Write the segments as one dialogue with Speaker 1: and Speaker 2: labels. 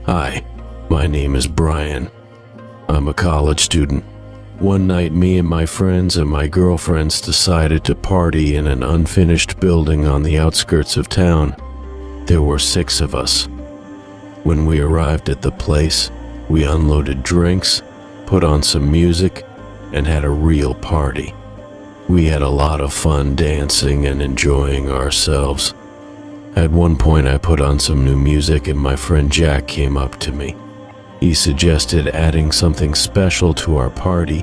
Speaker 1: Hi, my name is Brian. I'm a college student. One night, me and my friends and my girlfriends decided to party in an unfinished building on the outskirts of town. There were 6 of us. When we arrived at the place, we unloaded drinks, put on some music, and had a real party. We had a lot of fun dancing and enjoying ourselves. At one point, I put on some new music and my friend Jack came up to me. He suggested adding something special to our party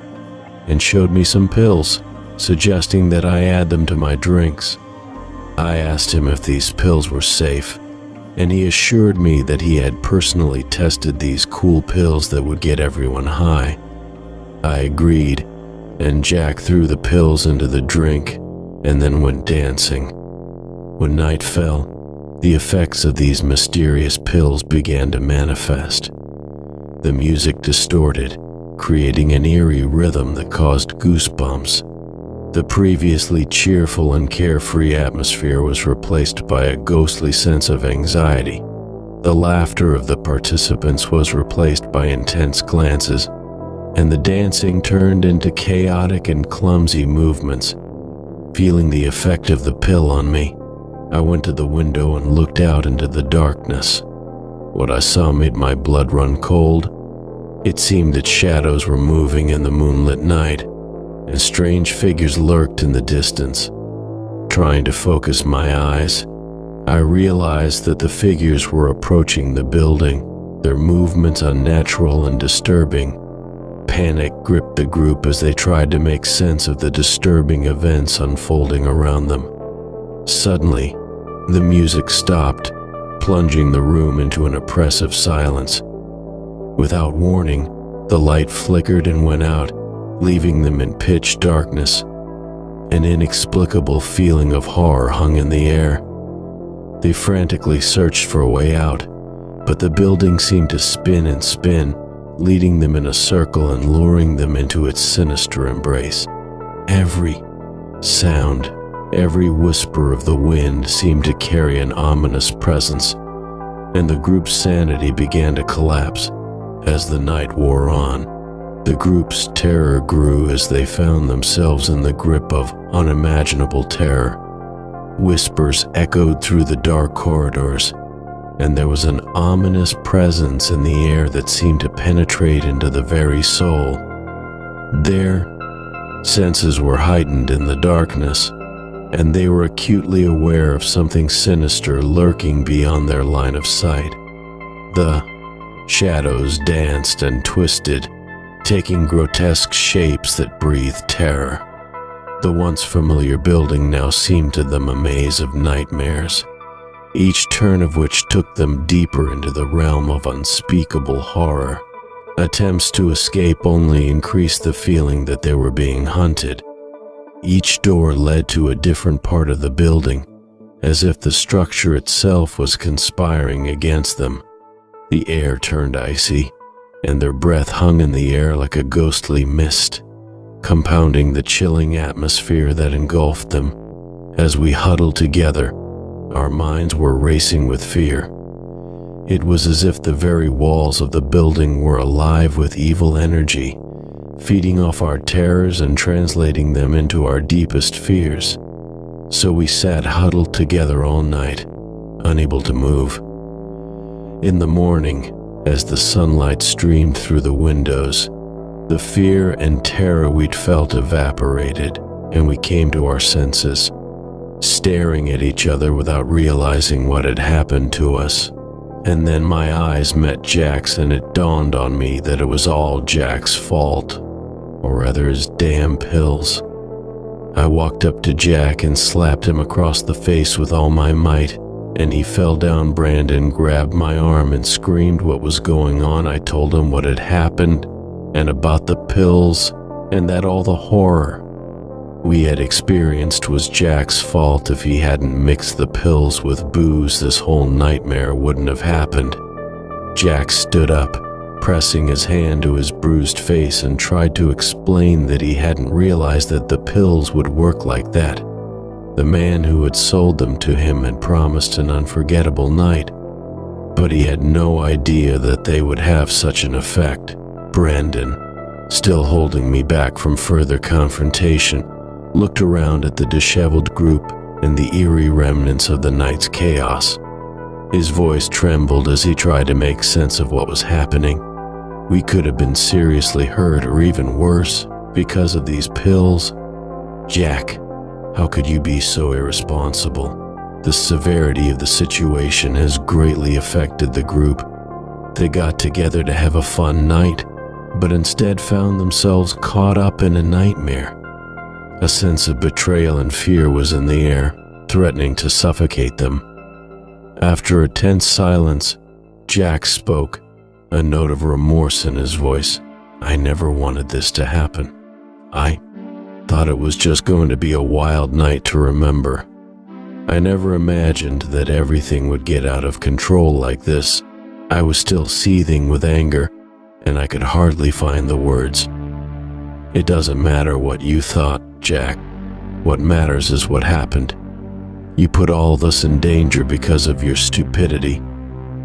Speaker 1: and showed me some pills, suggesting that I add them to my drinks. I asked him if these pills were safe, and he assured me that he had personally tested these cool pills that would get everyone high. I agreed, and Jack threw the pills into the drink and then went dancing. When night fell, the effects of these mysterious pills began to manifest. The music distorted, creating an eerie rhythm that caused goosebumps. The previously cheerful and carefree atmosphere was replaced by a ghostly sense of anxiety. The laughter of the participants was replaced by intense glances, and the dancing turned into chaotic and clumsy movements. Feeling the effect of the pill on me, I went to the window and looked out into the darkness. What I saw made my blood run cold. It seemed that shadows were moving in the moonlit night, and strange figures lurked in the distance. Trying to focus my eyes, I realized that the figures were approaching the building, their movements unnatural and disturbing. Panic gripped the group as they tried to make sense of the disturbing events unfolding around them. Suddenly, the music stopped, plunging the room into an oppressive silence. Without warning, the light flickered and went out, leaving them in pitch darkness. An inexplicable feeling of horror hung in the air. They frantically searched for a way out, but the building seemed to spin and spin, leading them in a circle and luring them into its sinister embrace. Every sound, every whisper of the wind seemed to carry an ominous presence, and the group's sanity began to collapse as the night wore on. The group's terror grew as they found themselves in the grip of unimaginable terror. Whispers echoed through the dark corridors, and there was an ominous presence in the air that seemed to penetrate into the very soul. Their senses were heightened in the darkness, and they were acutely aware of something sinister lurking beyond their line of sight. The shadows danced and twisted, taking grotesque shapes that breathed terror. The once familiar building now seemed to them a maze of nightmares, each turn of which took them deeper into the realm of unspeakable horror. Attempts to escape only increased the feeling that they were being hunted. Each door led to a different part of the building, as if the structure itself was conspiring against them. The air turned icy, and their breath hung in the air like a ghostly mist, compounding the chilling atmosphere that engulfed them. As we huddled together, our minds were racing with fear. It was as if the very walls of the building were alive with evil energy, feeding off our terrors and translating them into our deepest fears. So we sat huddled together all night, unable to move. In the morning, as the sunlight streamed through the windows, the fear and terror we'd felt evaporated, and we came to our senses, staring at each other without realizing what had happened to us. And then my eyes met Jack's, and it dawned on me that it was all Jack's fault, or rather his damn pills. I walked up to Jack and slapped him across the face with all my might, and he fell down. Brandon grabbed my arm and screamed what was going on. I told him what had happened, and about the pills, and that all the horror we had experienced was Jack's fault. If he hadn't mixed the pills with booze, this whole nightmare wouldn't have happened. Jack stood up, pressing his hand to his bruised face, and tried to explain that he hadn't realized that the pills would work like that. The man who had sold them to him had promised an unforgettable night. but he had no idea that they would have such an effect. Brandon, still holding me back from further confrontation, looked around at the disheveled group and the eerie remnants of the night's chaos. His voice trembled as he tried to make sense of what was happening. We could have been seriously hurt, or even worse, because of these pills. Jack, how could you be so irresponsible? The severity of the situation has greatly affected the group. They got together to have a fun night, but instead found themselves caught up in a nightmare. A sense of betrayal and fear was in the air, threatening to suffocate them. After a tense silence, Jack spoke, a note of remorse in his voice. I never wanted this to happen. I thought it was just going to be a wild night to remember. I never imagined that everything would get out of control like this. I was still seething with anger, and I could hardly find the words. It doesn't matter what you thought, Jack. What matters is what happened. You put all of us in danger because of your stupidity.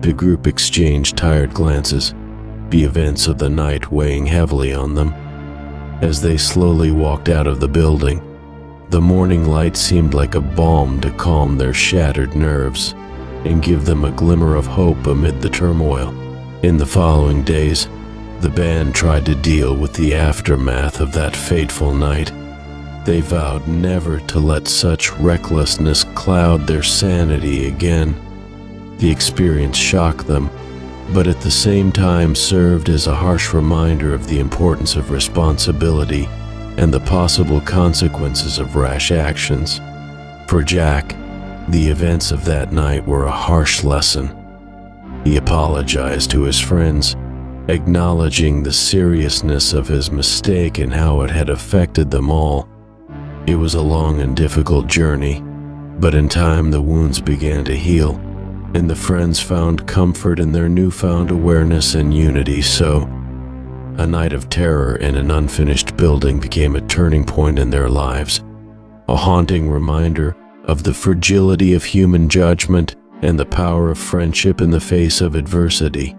Speaker 1: The group exchanged tired glances, the events of the night weighing heavily on them. As they slowly walked out of the building, the morning light seemed like a balm to calm their shattered nerves and give them a glimmer of hope amid the turmoil. In the following days, the band tried to deal with the aftermath of that fateful night. They vowed never to let such recklessness cloud their sanity again. The experience shocked them, but at the same time served as a harsh reminder of the importance of responsibility and the possible consequences of rash actions. For Jack, the events of that night were a harsh lesson. He apologized to his friends, acknowledging the seriousness of his mistake and how it had affected them all. It was a long and difficult journey, but in time the wounds began to heal, and the friends found comfort in their newfound awareness and unity. So, a night of terror in an unfinished building became a turning point in their lives, a haunting reminder of the fragility of human judgment and the power of friendship in the face of adversity.